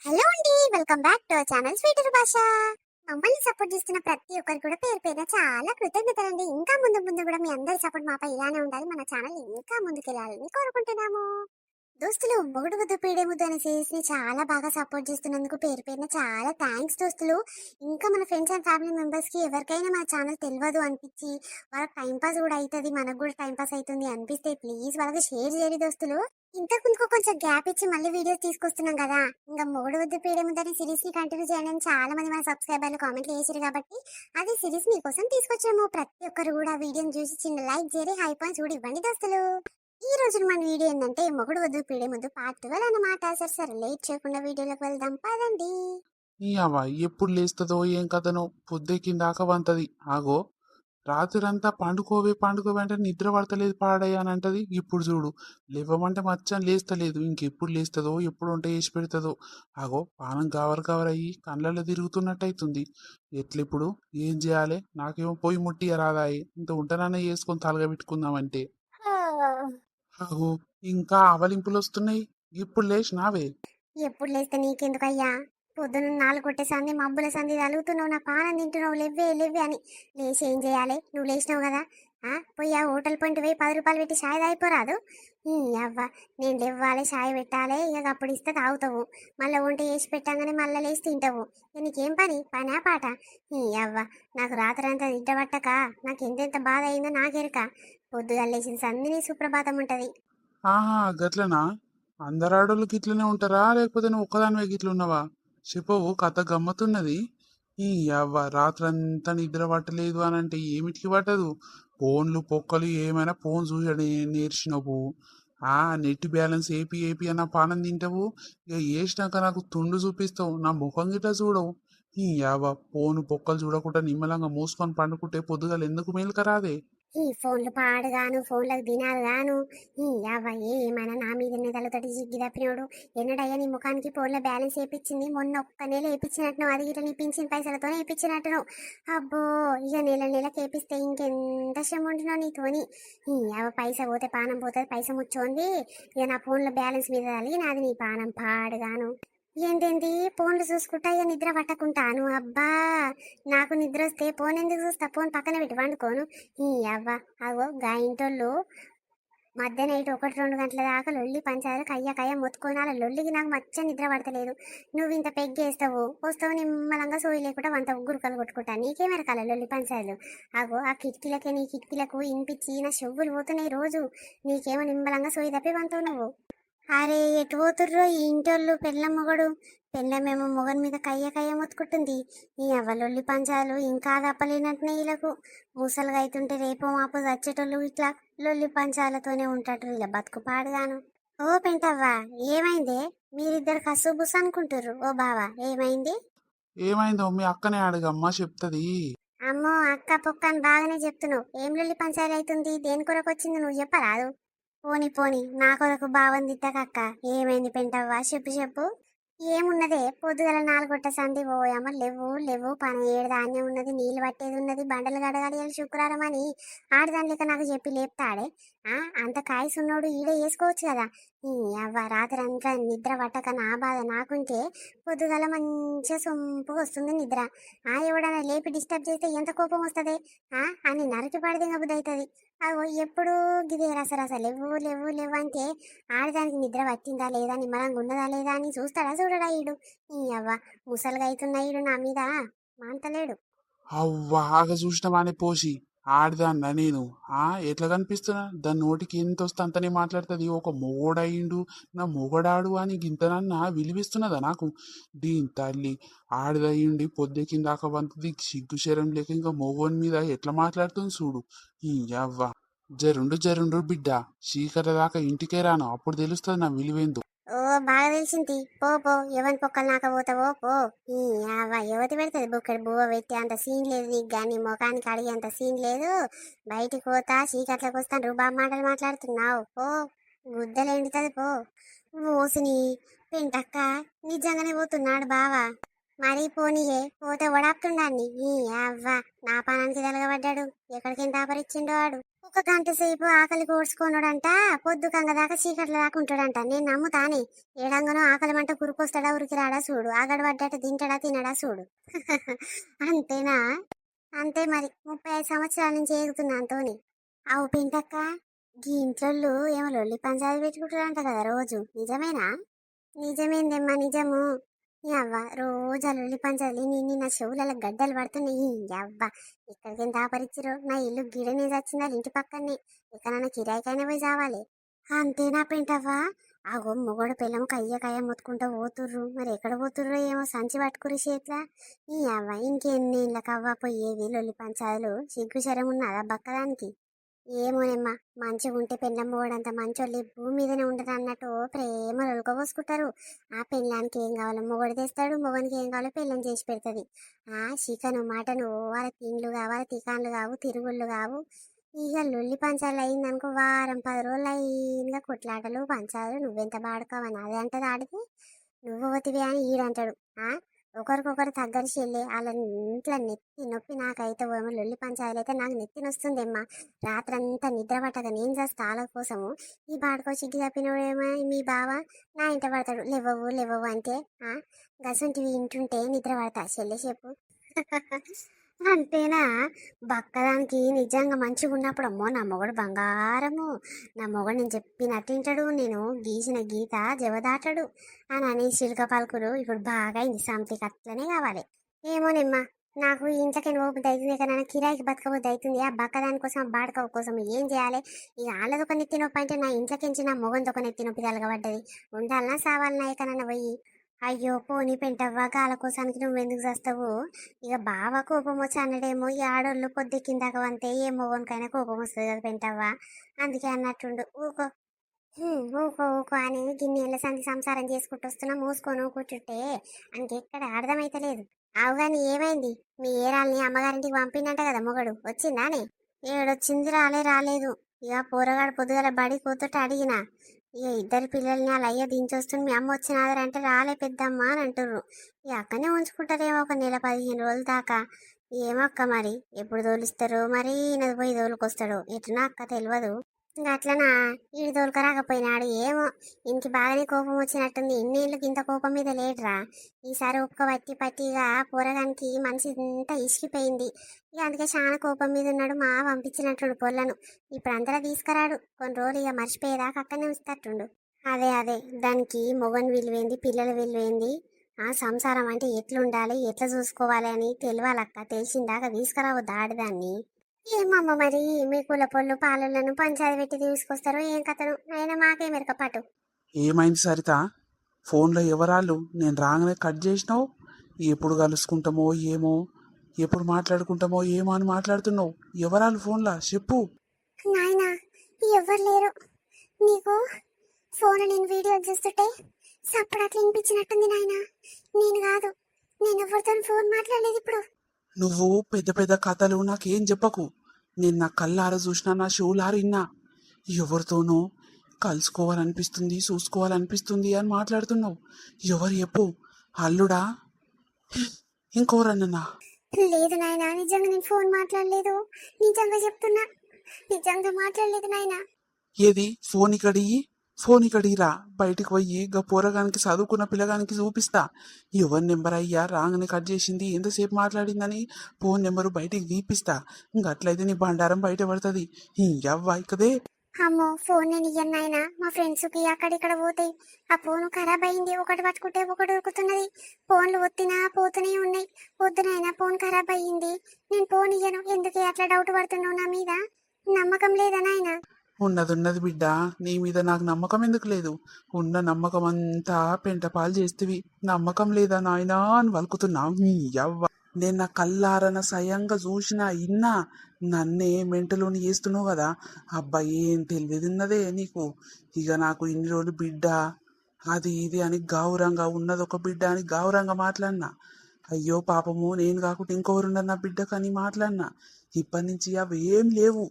Hello అండి, welcome back to our channel sweeter భాష. మమ్మల్ని సపోర్ట్ చేస్తున్న ప్రతి ఒక్కరు కూడా పేరు పేరున చాలా కృతజ్ఞతలండి. ఇంకా ముందు ముందు కూడా మీ అందరి సపోర్ట్ మాపై ఇలానే ఉండాలి. మన ఛానల్ ఇంకా ముందుకెళ్ళాలని కోరుకుంటున్నాము. దోస్తులు, మొగుడు ముద్దు పీడే ముద్దు అనే సిరీస్ ని చాలా బాగా సపోర్ట్ చేస్తున్నందుకు పేరు పేరున చాలా థ్యాంక్స్ దోస్తులు. ఇంకా మన ఫ్రెండ్స్ అండ్ ఫ్యామిలీ మెంబర్స్ కి ఎవరికైనా మన ఛానల్ తెలియదు అనిపించి వాళ్ళకి టైం పాస్ కూడా అవుతుంది, మనకు కూడా టైం పాస్ అవుతుంది అనిపిస్తే ప్లీజ్ వాళ్ళకి షేర్ చేయండి దోస్తులు. ఇంతకు ముందుకు కొంచెం గ్యాప్ ఇచ్చి మళ్ళీ వీడియోస్ తీసుకొస్తున్నాం కదా, ఇంకా మొగుడు ముద్దు పీడే ముద్దు అనే సిరీస్ ని కంటిన్యూ చేయండి అని చాలా మంది మన సబ్స్క్రైబర్లు కామెంట్లు చేశారు కాబట్టి అది సిరీస్ మీకోసం తీసుకొచ్చాము. ప్రతి ఒక్కరు కూడా వీడియోని చూసి చిన్న లైక్ చేసి హై పాయింట్స్ కూడా ఇవ్వండి దోస్తులు. ఈ రోజు మన వీడియో ఏంటంటే మొగుడు వద్దు పీడే ముద్దు పార్ట్ 12 అన్నమాట. సరే లేట్ చేయకుండా వీడియోలోకి వెళ్దాం పదండి. ఈ అవ్వ ఎప్పుడు లేస్తుందో ఏం కథనో పొద్దెక్కిందాక వంతది. ఆగో రాత్రంతా పండుకోవే అంటే నిద్ర పడతలేదు పాడయ్యా అని అంటది. ఇప్పుడు చూడు లేవమంటే మచ్చని లేస్తలేదు. ఇంకెప్పుడు లేస్తుందో ఎప్పుడు వంట చేసి పెడుతుందో. ఆగో పానం కవర్ అయ్యి కళ్ళల్లో తిరుగుతున్నట్టు అవుతుంది. ఎట్లిప్పుడు ఏం చేయాలి? నాకేమో పొయ్యి ముట్టి రాదాయి. ఇంత ఉంటనన్నా చేసుకొని తలగబెట్టుకుందామంటే ఆగో ఇంకా ఆవలింపులు వస్తున్నాయి. ఇప్పుడు లేచినావే. ఎప్పుడు లేస్తే నీకెందుకయ్యా? పొద్దున్న 4 కొట్టేసాంది, మబ్బుల సంది తలుగుతున్నావు, నా పానం తింటున్నావు, లేవ్వే లేవ్వే అని. లేచి ఏం చేయాలి? నువ్వు లేచినావు కదా, పోయి ఆ హోటల్ పాయింట్ పోయి 10 రూపాయలు పెట్టి ఛాయ్ తాగిపోరాదు. అవ్వ, నేను లేవ్వాలి, ఛాయ్ పెట్టాలి, ఇక అప్పుడు ఇస్తే తాగుతావు. మళ్ళీ వంట చేసి పెట్టాగానే మళ్ళీ లేచి తింటావు. నీకేం పనా పాట? అవ్వ, నాకు రాత్రి అంతా నిద్ర పట్టక నాకు ఎంతెంత బాధ అయిందో నాకెరక. పొద్దుగా లేచిన సందిని సుప్రభాతం ఉంటది. ఆహా గట్లనా? అందరు ఆడోళ్ళు గిట్లనే ఉంటారా, లేకపోతే నువ్వు ఒక్కదానివే గిట్లున్నావా? చెప్పవు, కథ గమ్మతున్నది. ఈ అవ్వ రాత్రంతా నిద్ర పట్టలేదు అని అంటే ఏమిటికి పట్టదు? ఫోన్లు పొక్కలు ఏమైనా ఫోన్ చూసని నేర్చినవు. నెట్ బ్యాలెన్స్ ఏపీ అన్న పానం తింటావు. ఇక వేసినాక నాకు తుండు చూపిస్తావు, నా ముఖం గిట్లా చూడవు. ఈ అవ్వ ఫోన్ పొక్కలు చూడకుండా నిమ్మలంగా మూసుకొని పండుకుంటే పొద్దుగాలు ఎందుకు మేలుకరాదే? ఈ ఫోన్లు పాడుగాను, ఫోన్లకు దినాలుగాను. అవ్వ, ఏమైనా నా మీద తలతోటి జిగ్గి తప్పినోడు. ఎన్నడయ్యా నీ ముఖానికి ఫోన్లో బ్యాలెన్స్ వేయించింది? మొన్న ఒక్క నెల వేయించినట్టును, అది గిట్ల నీ పింఛన్ పైసలతో వేయించినట్టును. అబ్బో, ఇక నెలకి వేపిస్తే ఇంకెంత శ్రమ ఉంటున్నావు నీతోని. అవ్వ, పైసా పోతే పానం పోతుంది, పైసా ముచ్చోంది. ఇక నా ఫోన్లో బ్యాలెన్స్ మీద తలిగి నాది నీ పానం పాడుగాను. ఏంటేంటి ఫోన్లు చూసుకుంటా ఇక నిద్ర పట్టకుంటాను? అబ్బా, నాకు నిద్ర వస్తే ఫోన్ ఎందుకు చూస్తా? ఫోన్ పక్కన పెట్టి వండుకోను. అవ్వ, అగో గా ఇంటోళ్ళు మధ్యాహ్నం 1-2 గంటల దాకా లొల్లి పంచారు, కయ్య మొత్తుకొని అలా లొల్లికి నాకు మచ్చ నిద్ర పడతలేదు. నువ్వు ఇంత పెగ్గేస్తావు, వస్తావు నిమ్మలంగా సోయి లేకుండా వంత గురుకలు కొట్టుకుంటా. నీకేమెరకాల లొల్లి పంచాలు? అగో ఆ కిటికీలకే, నీ కిటికీలకు ఇనిపించి నా చెవులు పోతున్నాయి రోజు. నీకేమో నిమ్మలంగా సోయి తప్పి వంతావు నువ్వు. అరే, ఎటు పోతుర్రో ఈ ఇంటోళ్ళు? పెళ్ళ మొగడు, పెళ్ళమేమో మొగన్ మీద కయ్య మొత్తుకుంటుంది. ఈ అవ్వలొల్లి పంచాలు ఇంకా తప్పలేనట్టునే వీళ్ళకు. ముసలుగా అవుతుంటే రేపో మాపో చచ్చేటోళ్ళు ఇట్లా లొల్లి పంచాలతోనే ఉంటారు. ఇలా బతుకు పాడుగాను. ఓ పెంటవ్వా, ఏమైందే? మీరిద్దరు కసు బుస్ అనుకుంటారు. ఓ బావా, ఏమైంది? ఏమైందో మీ అక్కనే అడగమ్మా చెప్తది. అమ్మో, అక్క పొక్క అని బాగానే చెప్తున్నావు. ఏం లొల్లి పంచాలు అవుతుంది? దేని కొరకు వచ్చింది నువ్వు చెప్పరాదు? పోని నా కొరకు బాగుంది తిట్టకక్క. ఏమైంది పెంటవ్వా, చెప్పు. ఏమున్నదే, పొద్దుగల 4 కొట్ట సంది పోయామా, లేవు పని ఏడు ధాన్యం ఉన్నది, నీళ్ళు పట్టేది ఉన్నది, బండలు గడగాలి, శుక్రవారం అని ఆడదాని లెక్క నాకు చెప్పి లేపుతాడే. అంత కాయసున్నోడు ఈడే వేసుకోవచ్చు కదా. అవ్వ, రాత్రి అంతా నిద్ర పట్టక నా బాధ నాకుంటే పొద్దుగల మంచిగా సొంపుగా వస్తుంది నిద్ర. ఎవడన్నా లేపి డిస్టర్బ్ చేస్తే ఎంత కోపం వస్తుంది అని నరికి పడితే బుద్ధి అవుతుంది. అగో ఎప్పుడు గిదే రస లేవు అంటే ఆడదానికి నిద్ర పట్టిందా లేదా, నిమ్మలంగా ఉన్నదా లేదా అని చూస్తాడా చూడడా ఈడు? అవ్వ, ముసలుగా అవుతున్నా ఈడు నా మీద మాంతలేడు. అవ్వాగా చూసినవానే పోసి ఆడదాన్న నేను. ఎట్లా కనిపిస్తున్నా? దాని నోటికి ఎంత వస్తే అంతనే మాట్లాడుతుంది. ఒక మొగోడయిండు, నా మొగడాడు అని గింతనన్నా విలువిస్తున్నదా నాకు? దీని తల్లి ఆడదయ్యుండి పొద్దెక్కిందాక వంతది, సిగ్గు శరం లేక ఇంకా మొగోని మీద ఎట్లా మాట్లాడుతుంది చూడు. ఈ అవ్వ, జరుండు బిడ్డ, చీకటి దాకా ఇంటికే రాను, అప్పుడు తెలుస్తుంది నా విలువేందు. ఓ, బాగా తెలిసింది. పో ఎవరి పొక్కలు నాక పోతావో పో. యువతి పెడుతుంది బుక్కడి బువ్వ పెట్టి అంత సీన్ లేదు నీకు, కానీ ముఖానికి అడిగి అంత సీన్ లేదు. బయటికి పోతా చీకట్లకు వస్తాను రూబాబు మాటలు మాట్లాడుతున్నావు. పో, గుద్దలు ఎండుతుంది పో. మోసిని పెంటక్క, నిజంగానే పోతున్నాడు బావా. మరీ పోనీయే, పోతే ఓడాపుతుండాన్ని. అవ్వ, నా పానానికి తలగబడ్డాడు. ఎక్కడికి దాపరిచ్చిండో వాడు. ఒక గంట సేపు ఆకలి కోడ్చుకోనుడంట పొద్దుకంగ దాకా చీకట్ల దాకా ఉంటాడంట. నేను నమ్ముతానే. ఏడంగానో ఆకలి మంట కురుకొస్తాడా ఉరికి రాడా చూడు. ఆగడు పడ్డట్టు తింటాడా తినడా చూడు. అంతేనా? అంతే మరి. 35 సంవత్సరాల నుంచి ఏగుతున్నా అంతోని. అవు పింటక్క, గీ ఇంట్లోళ్ళు ఏమో లొల్లి పంచాయతీ పెట్టుకుంటారంట కదా రోజు. నిజమేనా? నిజమేందమ్మా నిజము. ఈ అవ్వ రోజు ఆ లొల్లి పంచాలి నిన్ను నా చెవులలో గడ్డలు పడుతున్నాయి. ఈ అవ్వ ఇక్కడికి దాపరిచ్చిరో. నా ఇల్లు గిడనే చచ్చింది వాళ్ళ ఇంటి పక్కనే. ఎక్కడన్నా కిరాయికైనా పోయి చావాలి. అంతేనా పెంటవ్వా? ఆగో మొగోడు పిల్లం కయ్య కయ్య మొత్తుకుంటూ పోతుర్రు. మరి ఎక్కడ పోతుర్రో ఏమో సంచి పట్టుకురి చేతిలా. ఈ అవ్వ ఇంకెన్నేళ్ళకి అవ్వ పోయేవి లొల్లి పంచాయలు. సిగ్గు శరం ఉన్నదా బక్కదానికి? ఏమోనమ్మా, మంచిగా ఉంటే పెళ్ళం పోవడంత మంచోళ్ళు ఈ భూమి మీదనే ఉండదు అన్నట్టు ప్రేమలు ఉలకబోసుకుంటారు. ఆ పెళ్ళానికి ఏం కావాలో మొగడు తెస్తాడు, మొగనికి ఏం కావాలో పెళ్ళం చేసి పెడుతుంది. ఆ చికెను మటను వాళ్ళ తిండ్లు కావాలి, తికాన్లు కావు, తిరుగుళ్ళు కావు. ఇక లొల్లి పంచాలు అయిందనుకో వారం 10 రోజులు అయిందిగా కొట్లాటలు పంచాలు. నువ్వెంత బాడుకోవని అదే అంటది ఆడికి. నువ్వు పోతివి అని ఈడంటాడు. ఆ ఒకరికొకరు తగ్గరి చెల్లి వాళ్ళ ఇంట్లో నెత్తి నొప్పి. నాకైతే ఏమో లొల్లి పంచాయలు అయితే నాకు నెత్తి నొస్తుందమ్మా. రాత్రంతా నిద్ర పట్టక నేను చేస్తా వాళ్ళ కోసము. ఈ బాడుకో సిగ్గు తప్పినోడేమో మీ బావ నా ఇంట పడతాడు. లేవవు లేవవు అంటే గసంటివి ఇంటుంటే నిద్ర పడతా చెల్లె చెప్పు. అంతేనా? బక్కదానికి నిజంగా మంచిగా ఉన్నప్పుడు అమ్మో నా మొగడు బంగారము. నా మొగడు నేను చెప్పినట్టు వింటాడు, నేను గీసిన గీత జవదాటాడు అని చిలుక పలుకులు ఇప్పుడు బాగా అయింది. సంతికి అట్లనే కావాలి. ఏమోనమ్మా, నాకు ఇంట్లోకి పోబుద్ది అవుతుంది కదా, కిరాయికి బతకబుద్ది అవుతుంది. ఆ బక్కదాని కోసం ఆ బాడక కోసం ఏం చేయాలి? ఇక వాళ్ళది ఒక నెత్తి నొప్పి అంటే నా ఇంట్లోకించి నా మొగంతో ఒక నెత్తి నొప్పి తలగబడ్డది. ఉండాలన్నా సావాలన్నా ఎక్కడన్నా పోయి. అయ్యో పోనీ పెంటవ్వ, గాల కోసానికి నువ్వు ఎందుకు చేస్తావు? ఇక బావ కోపం వచ్చి అన్నడేమో ఈ ఆడోళ్ళు పొద్దెక్కిందాక అంతే ఏ మొగోనికైనా కోపం వస్తుంది కదా పెంటవ్వ. అందుకే అన్నట్టుండు. ఊకో ఊకో ఊకో అని గిన్నెల సంధి సంసారం చేసుకుంటూ వస్తున్నా మూసుకొని కూర్చుంటే అంకెక్కడ అర్థమైతలేదు. అవు కానీ ఏమైంది? మీ ఏరాల్ని అమ్మగారింటికి పంపిందంట కదా మొగడు, వచ్చిందానే? ఏడొచ్చింది రాలేదు. ఇక పోరగాడు పొద్దుగల బడి కూతుట అడిగిన. ఇక ఇద్దరు పిల్లల్ని అలా అయ్యో దించొస్తుంది మీ అమ్మ వచ్చినాదంటే రాలే పెద్దమ్మ అని అంటుర్రు. ఇక అక్కనే ఉంచుకుంటారేమో ఒక నెల 15 రోజుల దాకా. ఏమో అక్క మరి ఎప్పుడు తోలిస్తారో మరి ఈయనది పోయి తోలుకొస్తాడో ఎట్లా అక్క తెలియదు. ఇంకా అట్లనా ఈడు తోలుక రాకపోయినాడు ఏమో. ఇంటికి బాగానే కోపం వచ్చినట్టుంది. ఇన్నేళ్ళకి ఇంత కోపం మీద లేడురా. ఈసారి ఒక్క పట్టిగా పోరగానికి మనసు ఇంత ఇసికిపోయింది. ఇక అందుకే చాలా కోపం మీద ఉన్నాడు. మా పంపించినట్టుండు పొల్లను. ఇప్పుడు అంతలా తీసుకురాడు. కొన్ని రోజులు ఇక మర్చిపోయేదాకా అక్కడనే ఉంచుతట్టుండు. అదే దానికి మొగన్ విలువేంది, పిల్లల విలువేంది, ఆ సంసారం అంటే ఎట్లుండాలి, ఎట్లా చూసుకోవాలి అని తెలియాలక్క. తెలిసిందాక తీసుకురావద్దు ఆడదాన్ని. ఏమమ్మ మరి మీ కుల పొల్లు పాలలను పంచాయతీ పెట్టి తీసుకొస్తారు ఏం కథను? అయినా మాకే మెరకపాటు. ఏమైంది సరిత? ఫోన్లో ఎవరాళ్ళు? నేను రాగానే కట్ చేసినావు. ఎప్పుడు కలుసుకుంటామో ఏమో, ఎప్పుడు మాట్లాడుకుంటామో ఏమో అని మాట్లాడుతున్నావు. ఎవరాళ్ళు ఫోన్లా చెప్పు. నాయనా ఎవరు లేరు. నీకు ఫోన్ నేను వీడియో చూస్తుంటే సప్పుడు వినిపించినట్టుంది నాయనా. నేను కాదు, నేను ఎవరితో ఫోన్ మాట్లాడలేదు ఇప్పుడు. నువ్వు పెద్ద పెద్ద కథలు నాకేం చెప్పకు. నేను నా కళ్ళారా చూసినా, నా షోలారా విన్నా. ఎవరితోనో కలుసుకోవాలనిపిస్తుంది, చూసుకోవాలనిపిస్తుంది అని మాట్లాడుతున్నావు. ఎవరు చెప్పు? అల్లుడా ఇంకోరన్నా? లేదు నాయనా, నిజంగా నేను ఫోన్ మాట్లాడలేదు. నిజంగా చెప్తున్నా, నిజంగా మాట్లాడలేదు నాయనా. ఏది ఫోన్ ఇక్కడిరా. బయటికి పోయి గా పోరగానికి చదువుకున్న పిల్లగానికి చూపిస్తా. ఎవరి నెంబర్ అయ్యా రాగానే కట్ చేసింది, ఎంతసేపు మాట్లాడిందని ఫోన్ నెంబరు బయటికి తీపిస్తా. ఇంకట్లయితే నీ బండారం బయట పడుతుంది. ఇంకవ్వ ఇకదే. అమ్మో ఫోన్ నేను ఇయ్యను నాయనా. మా ఫ్రెండ్స్కి అక్కడిక్కడ పోతాయి. ఆ ఫోన్ ఖరాబ్ అయింది. ఒకటి పట్టుకుంటే ఒకటి ఉరుకుతున్నది. ఫోన్లు ఒత్తినా పోతూనే ఉన్నాయి. పొద్దునైనా ఫోన్ ఖరాబ్ అయ్యింది. నేను ఫోన్ ఇయ్యను. ఎందుకే అట్లా డౌట్ పడుతున్నావు నా మీద? నమ్మకం లేదా నాయనా? ఉన్నది బిడ్డ, నీ మీద నాకు నమ్మకం ఎందుకు లేదు? ఉన్న నమ్మకం అంతా పెంటపాలు చేస్తేవి. నమ్మకం లేదా నాయనా అని వలుకుతున్నావు. యవ్వ, నేను నా కళ్ళారన స్వయంగా చూసినా ఇన్నా. నన్నే మెంటలోని చేస్తున్నావు కదా. అబ్బాయి ఏం తెలియదున్నదే నీకు. ఇక నాకు ఇన్ని రోజులు బిడ్డ అది ఇది అని గౌరవంగా ఉన్నది ఒక బిడ్డ అని గౌరవంగా మాట్లాడినా. అయ్యో పాపము నేను కాకుండా ఇంకొకరున్నారు నా బిడ్డ కానీ మాట్లాడినా. ఇప్పటి నుంచి అవి ఏం లేవు.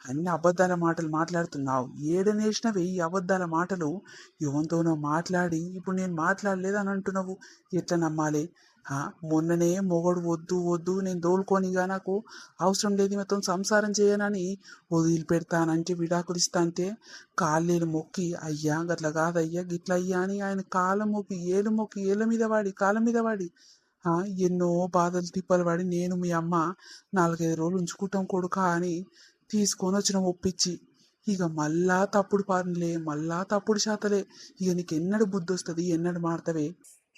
అన్ని అబద్ధాల మాటలు మాట్లాడుతున్నావు. ఏడనేసినవి ఈ అబద్ధాల మాటలు. ఎవరితోనో మాట్లాడి ఇప్పుడు నేను మాట్లాడలేదని అంటున్నావు. ఎట్లా నమ్మాలి? ఆ, మొన్ననే మొగడు వద్దు వద్దు నేను దోలుకొనిగా నాకు అవసరం లేదు ఈమెతో సంసారం చేయనని వదిలిపెడతానంటే విడాకులు ఇస్తా అంటే కాళ్ళేలు మొక్కి అయ్యా గట్ల కాదయ్యా గిట్ల అయ్యా అని ఆయన కాళ్ళ మొక్కి ఏళ్ళ మీద వాడి కాళ్ళ మీద వాడి ఆ, ఎన్నో బాధలు తిప్పలు పడి నేను మీ అమ్మ 4-5 రోజులు ఉంచుకుంటాం కొడుకా అని తీసుకొని వచ్చిన ఒప్పించి ఇక మళ్ళా తప్పుడు పనులే మళ్ళా తప్పుడు శాతలే. ఇక నీకు ఎన్నడు బుద్ధి వస్తుంది, ఎన్నడు మారుతావే?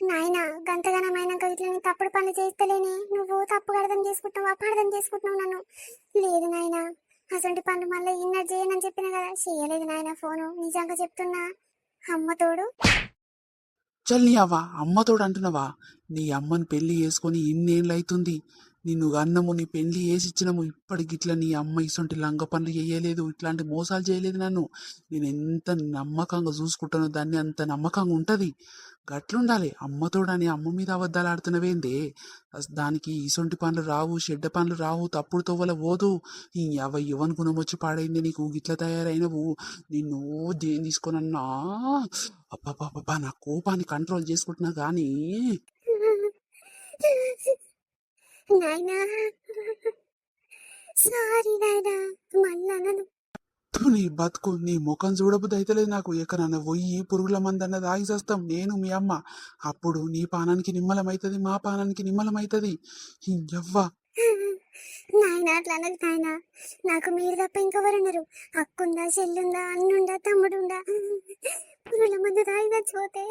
నాయనా గంతగనమైనాక ఇట్లా నేను తప్పుడు పనులు చేస్తలేనే, నువ్వు తప్పుగా అర్థం చేసుకుంటున్నావు, అపార్థం చేసుకుంటున్నావు నన్ను. లేదు నాయనా, అసలు పనులు మళ్ళీ ఇన్నర్ చేయనని చెప్పిన కదా, చేయలేదు నాయన. ఫోను నిజంగా చెప్తున్నా, అమ్మ తోడు. చల్ నీ అవ్వ అమ్మతోడు అంటున్నావా? నీ అమ్మని పెళ్లి చేసుకొని ఇన్నేళ్ళు అవుతుంది. నిన్ను అన్నము నీ పెళ్లి చేసిచ్చినము. ఇప్పటికి ఇట్లా నీ అమ్మ ఇసొంటి లంగ పనులు చేయలేదు, ఇట్లాంటి మోసాలు చేయలేదు నన్ను. నేను ఎంత నమ్మకంగా చూసుకుంటానో దాన్ని అంత నమ్మకంగా ఉంటది. గట్లుండాలి. అమ్మతోడని అమ్మ మీద అబద్ధాలు ఆడుతున్నవేందే? దానికి ఇసొంటి పనులు రావు, చెడ్డ పనులు రావు, తప్పుడు తోవల పోదు. ఈ ఎవని గుణం వచ్చి పాడైంది నీకు గిట్ల తయారైనవు? నిన్ను దేని తీసుకొనన్నా అబ్బబ్బబ్బా నా కోపాన్ని కంట్రోల్ చేసుకుంటున్నా గానీ నాయనా సారీ నాయనా, మళ్ళా నన్ను. నీ బతుకు నీ ముఖం చూడబుద్ధి అయితలేదు నాకు. ఎక్కడన్నా పోయి పురుగుల మందన్న తాగి చేస్తాం నేను మీ అమ్మ. అప్పుడు నీ పానానికి నిమ్మలమైతది, మా పానానికి నిమ్మలమైతది. ఎవ్వ నాయనా అట్లా అనకు నాయనా, నాకు మీరు తప్ప ఇంకెవరున్నారు? అక్కుందా, చెల్లుందా, అన్నుందా, తమ్ముడుందా? పురుగుల మందు తాగి చచ్చిపోతే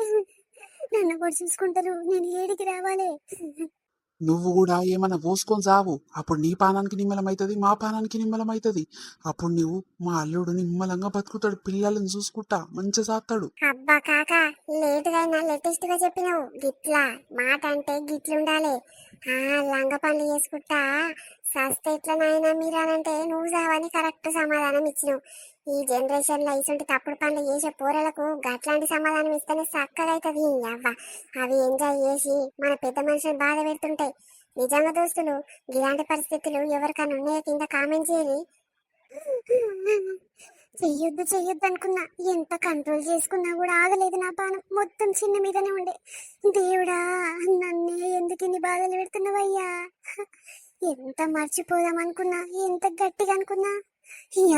నన్ను కూడా చూసుకుంటారు, నేను ఏడికి రావాలి? నువ్వు కూడా ఏమన్నా పోసుకొని సావు. అప్పుడు నీ పానానికి నిమ్మలమైతది, మా పానానికి నిమ్మలమైతది. అప్పుడు నువ్వు మా అల్లుడు నిమ్మలంగా బతుకుతాడు, పిల్లలను చూసుకుంటా మంచిగా సాస్తాడు. అబ్బా కాక, లేటుగా అయినా లేటెస్ట్ గా చెప్పినావు. గిట్లా మాట అంటే గిట్లుండాలి. ఆ లంగ పనులు చేసుకుంటా సస్తే ఎట్లా నాయనా మీరు అనంటే నువ్వు సావని కరెక్ట్ సమాధానం ఇచ్చినావు. ఈ జనరేషన్ లో ఇటువంటి తప్పుడు పనులు చేసే పోరలకు గట్లాంటి సమాధానం ఇస్తేనే చక్కగా అవుతుంది. అవ్వ అవి ఎంజాయ్ చేసి మన పెద్ద మనుషులు బాధ పెడుతుంటాయి. నిజంగా దోస్తులు, ఇలాంటి పరిస్థితులు ఎవరికైనా ఉన్నాయో కింద కామెంట్ చేయాలి. చెయ్యొద్దు అనుకున్నా, ఎంత కంట్రోల్ చేసుకున్నా కూడా ఆగలేదు నా పానం. మొత్తం చిన్న మీదనే ఉండే. దేవుడా, నన్నే ఎందుకు ఇన్ని బాధలు పెడుతున్నావయ్యా? ఎంత మర్చిపోదాం అనుకున్నా, ఎంత గట్టిగా అనుకున్నా,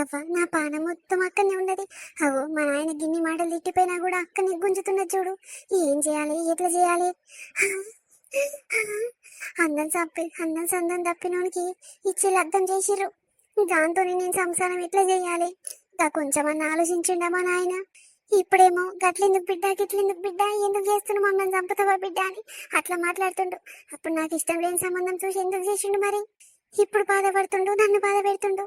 అవ్వ నా పానం మొత్తం అక్కడనే ఉన్నది. అవో మా నాయన గిన్ని మాటలు తిట్టిపోయినా కూడా అక్కడనే గుంజుతున్నది చూడు. ఏం చేయాలి, ఎట్లా చేయాలి? అందం సందం తప్పినోనికి ఇచ్చేది అర్థం చేసిర్రు. దాంతో నేను సంసారం ఎట్లా చేయాలి? ఇంకా కొంచెమన్నా ఆలోచించిండా మా నాయన. ఇప్పుడేమో గట్లెందుకు బిడ్డ, గిట్లెందుకు బిడ్డ, ఎందుకు చేస్తున్నావు మమ్మల్ని చంపుతావా బిడ్డ అని అట్లా మాట్లాడుతుండు. అప్పుడు నాకు ఇష్టం లేని సంబంధం చూసి ఎందుకు చేసిండు మరి? ఇప్పుడు బాధపడుతుండు, నన్ను బాధ పెడుతుండు.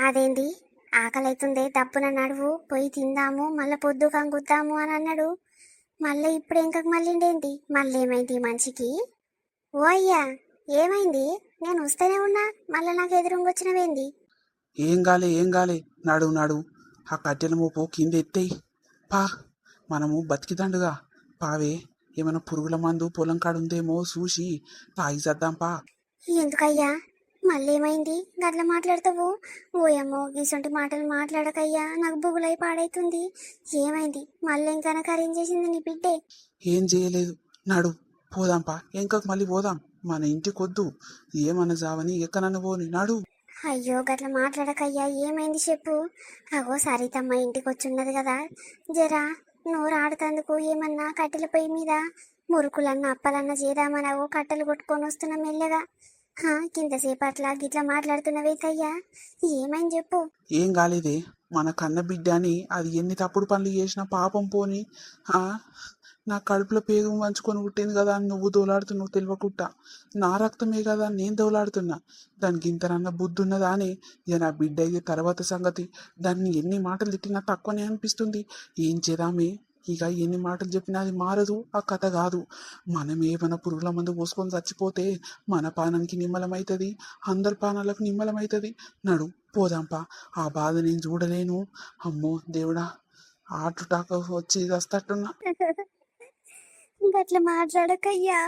అదేంటి, ఆకలి అవుతుంది, దప్పున నడువు పోయి తిందాము, మళ్ళీ పొద్దు కంగుద్దాము అని అన్నాడు. మళ్ళీ ఇప్పుడు ఇంకకు మళ్ళీండేంటి? మళ్ళీ ఏమైంది ఈ మనిషికి? ఓ అయ్యా, ఏమైంది? నేను వస్తూనే ఉన్నా, మళ్ళీ నాకు ఎదురుంగొచ్చినవేంది? ఏం గాలే నడు నడు. ఆ కట్టెల మోపు కింద ఎత్తేయి. పా, మనము బతికిదండుగా. పావే, ఏమైనా పురుగుల మందు పొలం కాడుందేమో చూసి తాగి చేద్దాం పా. ఎందుకయ్యా, మళ్ళీ ఏమైంది గట్ల మాట్లాడతావు? ఓయమ్మో, గీసొంటి మాటలు మాట్లాడకయ్యా, నాకు బుగులై పాడైతుంది. ఏమైంది? మళ్ళీ ఇంకా కరేం చేసింది నీ బిడ్డే? ఏం చేయలేదు, నడు పోదాం పా. ఇంకొక మళ్ళీ పోదాం, మన ఇంటికొద్దు. ఏమన్నా జావని ఎక్కనన్నా పోని, నడు. అయ్యో గట్ల మాట్లాడకయ్యా, ఏమైంది చెప్పు. అగో సరితమ్మ ఇంటికి వచ్చున్నది కదా, జరా నోరు ఆడుతందుకు ఏమన్నా కట్టెల పొయ్యి మీద మురుకులన్నా అప్పలన్నా చేద్దామని అవో కట్టెలు కొట్టుకొని వస్తున్నా మెల్లగా. కిందసేపు అట్లా గిట్లా మాట్లాడుతున్నవేకయ్యా, ఏమైంది చెప్పు. ఏం కాలేదే, మన కన్న బిడ్డ అని అది ఎన్ని తప్పుడు పనులు చేసినా పాపం పోని. ఆ, నా కడుపులో పేగు వంచుకొని పుట్టింది కదా అని నువ్వు దోలాడుతున్నావు తెలియకుట్టా. నా రక్తమే కదా అని నేను దోలాడుతున్నా. దానికి ఇంతనన్న బుద్ధి ఉన్నదా అని. ఇక నా బిడ్డ అయ్యే తర్వాత సంగతి. దాన్ని ఎన్ని మాటలు తిట్టినా తక్కువనే అనిపిస్తుంది. ఏం చేద్దామే, ఇక ఎన్ని మాటలు చెప్పినా అది మారదు, ఆ కథ కాదు. మనం ఏమైనా పురుగుల మందు పోసుకొని చచ్చిపోతే మన పానానికి నిమ్మలమైతుంది, అందరి పానాలకు నిమ్మలమైతుంది. నడు పోదాంపా. ఆ బాధ నేను చూడలేను. అమ్మో దేవుడా, ఆటుటాక వచ్చి వస్తట్టున్నా. గట్ల మాట్లాడకయ్యా.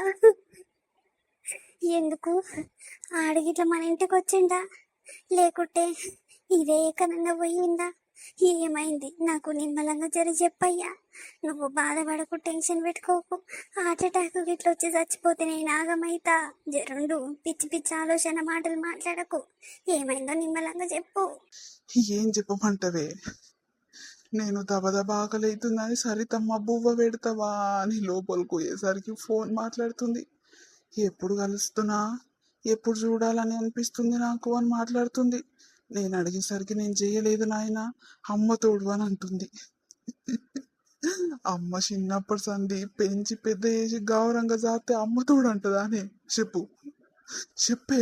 ఎందుకు ఆడగిట్ల మన ఇంటికి వచ్చిండా? లేకుంటే ఇదే కన్నా పోయిందా? ఏమైంది? నాకు నిమ్మలంగా చెప్పయ్యా. నువ్వు బాధపడకు, టెన్షన్ పెట్టుకోకు. హార్ట్ అటాక్ గిట్ల వచ్చి చచ్చిపోతే నేను ఆగమైతా. జరుండు, పిచ్చి పిచ్చి ఆలోచన మాటలు మాట్లాడకు. ఏమైందో నిమ్మలంగా చెప్పు. ఏం చెప్పమంటవే? నేను దబదబా ఆకలైతుందని సరితమ్మ బువ్వ పెడతావా అని లోపలికి పోయేసరికి ఫోన్ మాట్లాడుతుంది. ఎప్పుడు కలుస్తున్నా, ఎప్పుడు చూడాలని అనిపిస్తుంది నాకు అని మాట్లాడుతుంది. నేను అడిగేసరికి నేను చేయలేదు నాయన, అమ్మ తోడు అని అంటుంది. అమ్మ చిన్నప్పటి సంది పెంచి పెద్ద చేసి గౌరవంగా జాతే అమ్మ తోడు అంటదా అని చెప్పు, చెప్పే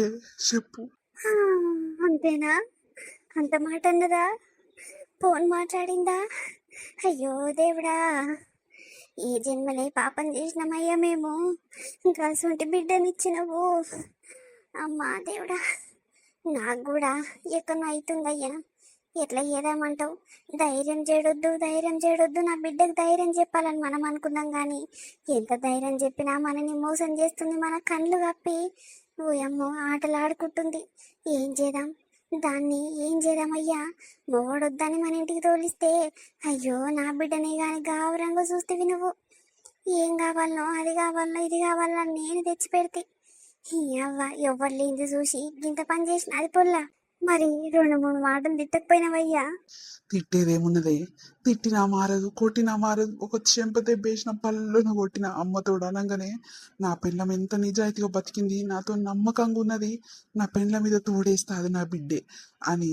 చెప్పు. హా, అంతేనా? అంత మాట అన్నదా? ఫోన్ మాట్లాడిందా? అయ్యో దేవుడా, ఈ జన్మలే పాపం చేసినామయ్యా మేము. ఇంకా అసొంటి బిడ్డనిచ్చినవు. అమ్మా దేవుడా, నాకు కూడా ఎక్కడో అవుతుందయ్యా. ఎట్లా ఏదామంటావు? ధైర్యం చేయొద్దు, ధైర్యం చేయొద్దు, నా బిడ్డకు ధైర్యం చెప్పాలని మనం అనుకున్నాం కానీ ఎంత ధైర్యం చెప్పినా మనని మోసం చేస్తుంది. మన కళ్ళు కప్పి ఓయమ్మో ఆటలు ఆడుకుంటుంది. ఏం చేద్దాం దాన్ని? ఏం చేద్దామయ్యా? మొగడొద్దని మన ఇంటికి తోలిస్తే అయ్యో నా బిడ్డనే కానీ గావరంగా చూస్తేవి నువ్వు. ఏం కావాలనో అది కావాలనో ఇది కావాలనో నేను తెచ్చి పెడితే అవ్వ ఎవరు లేనిది చూసి ఇంత పని చేసిన అది పొల్లా. మరి 2-3 మాటలు తిట్టకపోయినావయ్యా? తిట్టేదేమున్నదే? తిట్టినా మారదు, కొట్టినా మారదు. ఒక చెంప దెబ్బేసిన పళ్ళను కొట్టిన అమ్మతోడు అనగానే నా పెళ్ళం ఎంత నిజాయితీగా బతికింది, నాతో నమ్మకంగా ఉన్నది, నా పెళ్ళ మీద తోడేస్తా అది నా బిడ్డే అని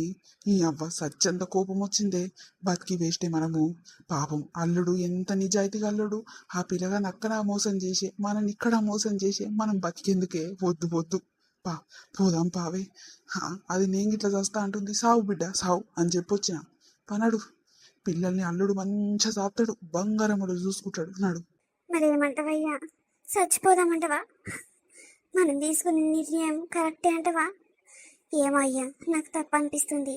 ఈ అవ్వ సత్యంత కోపం వచ్చిందే. బతికి వేస్తే మనము. పాపం అల్లుడు ఎంత నిజాయితీగా అల్లుడు. ఆ పిల్లగాని అక్కడ మోసం చేసే మనని ఇక్కడ మోసం చేసే మనం బతికేందుకే. వద్దు వద్దు, పా పోదాం పావే. అది నేను ఇట్లా చేస్తా అంటుంది. సావు బిడ్డ సావు అని చెప్పొచ్చిన. పనడు, పిల్లల్ని అల్లుడు మంచిగా సాపుతాడు, బంగారములు చూసుకుంటాడు. నాడు మరి ఏమంటావయ్యా? చచ్చిపోదామంటవా? మనం తీసుకున్న నిర్ణయం కరెక్టే అంటవా? ఏమయ్యా, నాకు తప్పు అనిపిస్తుంది.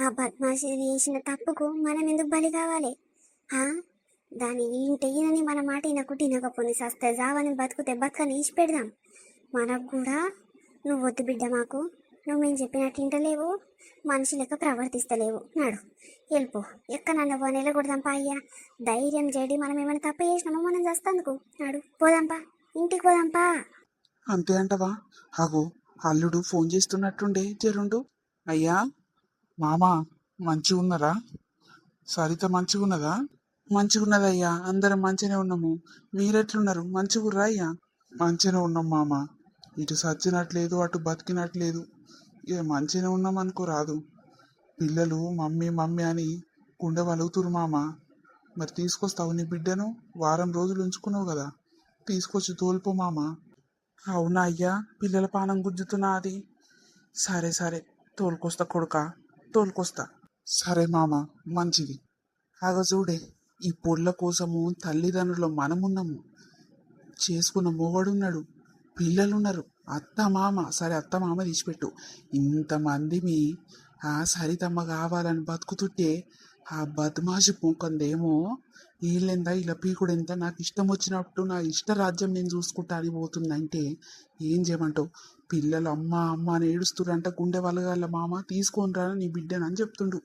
ఆ బద్మాషి చేసిన తప్పుకు మనం ఎందుకు బలి కావాలి? దాని ఇంటయ్యనని మన మాట వినకపోని సస్తే జావని బతుకుతే బతుకని ఈసి పెడదాం. మనకు కూడా నువ్వు వద్దు బిడ్డ, మాకు నువ్వు మేము చెప్పినట్టు ఇంటలేవు, మనిషి లెక్క ప్రవర్తిస్తలేవు. నాడు వెళ్ళిపో. ఎక్కడన్నా పో నిలకూడదాంపా అయ్యా. ధైర్యం చేడి మనం ఏమైనా తప్పు చేసినామో మనం చేస్తాందుకు. నాడు పోదాంపా, ఇంటికి పోదాంపా. అంతే అంటవా? అగో అల్లుడు ఫోన్ చేస్తున్నట్టుండే, జరుండు. అయ్యా మామా, మంచిగా ఉన్నారా? సరిత మంచిగా ఉన్నదా? మంచిగా ఉన్నదయ్యా, అందరం మంచిగానే ఉన్నాము. మీరెట్లున్నారు? మంచిగుర్రా అయ్యా? మంచిగానే ఉన్నాం మామ. ఇటు సచ్చినట్లేదు, అటు బతికినట్లేదు. ఇక మంచిగానే ఉన్నాం అనుకో రాదు. పిల్లలు మమ్మీ మమ్మీ అని గుండె వలుగుతురు మామ. మరి తీసుకొస్తావు నీ బిడ్డను? వారం రోజులు ఉంచుకున్నావు కదా, తీసుకొచ్చి తోలుపో మామ. అవునా అయ్యా, పిల్లల పానం గుంజుతున్నా అది. సరే సరే, తోలుకొస్తా కొడుకా, తోలుకొస్తా. సరే మామ, మంచిది. ఆగ చూడే, ఈ పొళ్ళ కోసము తల్లిదండ్రులు మనమున్నాము, చేసుకున్న మొగడున్నాడు, పిల్లలున్నారు, అత్త మామ. సరే అత్త మామ తీసిపెట్టు. ఇంతమంది మీ ఆ సరితమ్మ కావాలని బతుకుతుంటే ఆ బద్మాషి పొంకందేమో వీళ్ళెంత ఇలా పీకుడెంత, నాకు ఇష్టం వచ్చినట్టు నా ఇష్ట రాజ్యం నేను చూసుకుంటా అని పోతుందంటే ఏం చేయమంటావు? పిల్లలు అమ్మ అమ్మ అని ఏడుస్తురంట, గుండె వలగాల మామ, తీసుకొని రా నీ బిడ్డను అని చెప్తుండు.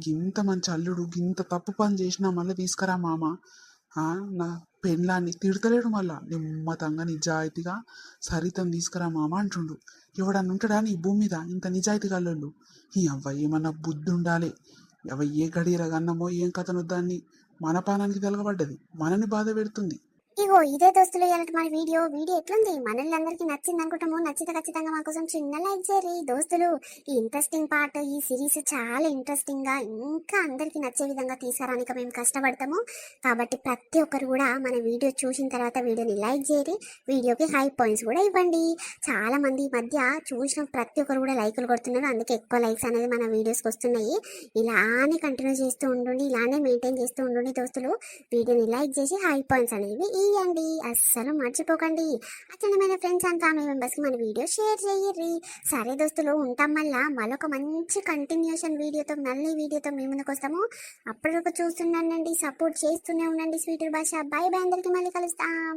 గింత మంచి అల్లుడు గింత తప్పు పని చేసినా మళ్ళీ తీసుకురా మామ. నా పెళ్ళాన్ని తిడతలేడు, మళ్ళా నిమ్మతంగా నిజాయితీగా సరితను తీసుకురా మామ అంటుండు. ఎవడన్నా ఉంటాడా నీ భూమి మీద ఇంత నిజాయితీగా అల్లుళ్ళు? ఈ అవ్వ ఏమన్నా బుద్ధి ఉండాలి. అవ ఏ గడియరగన్నమో ఏం కథను, దాన్ని మన పానానికి తెలగబడ్డది, మనని బాధ పెడుతుంది. ఇగో ఇదే దోస్తులు, ఇలాంటి మన వీడియో ఎట్లుంది? మనల్ని అందరికీ నచ్చింది అనుకుంటాము. నచ్చితే ఖచ్చితంగా మా కోసం చిన్న లైక్ చేయరు దోస్తులు. ఈ ఇంట్రెస్టింగ్ పార్ట్, ఈ సిరీస్ చాలా ఇంట్రెస్టింగ్ గా ఇంకా అందరికీ నచ్చే విధంగా తీసారానికి మేము కష్టపడతాము. కాబట్టి ప్రతి ఒక్కరు కూడా మన వీడియో చూసిన తర్వాత వీడియోని లైక్ చేయరు, వీడియోకి హై పాయింట్స్ కూడా ఇవ్వండి. చాలా మంది ఈ మధ్య చూసిన ప్రతి ఒక్కరు కూడా లైకులు కొడుతున్నారు, అందుకే ఎక్కువ లైక్స్ అనేది మన వీడియోస్కి వస్తున్నాయి. ఇలానే కంటిన్యూ చేస్తూ ఉండండి, ఇలానే మెయింటైన్ చేస్తూ ఉండండి దోస్తులు. వీడియోని లైక్ చేసి హై పాయింట్స్ అనేవి ఇవ్వండి, అస్సలు మర్చిపోకండి. అట్లనే మన ఫ్రెండ్స్ అండ్ ఫ్యామిలీ మెంబర్స్కి మన వీడియో షేర్ చేయర్రి. సరే దోస్తులు, ఉంటాం. మళ్ళొక మంచి కంటిన్యూషన్ వీడియోతో మళ్ళీ వీడియోతో మీ ముందుకు వస్తాము. అప్పటివరకు చూస్తున్నానండి, సపోర్ట్ చేస్తూనే ఉండండి. స్వీట్ భాష. బై బై, అందరికీ మళ్ళీ కలుస్తాం.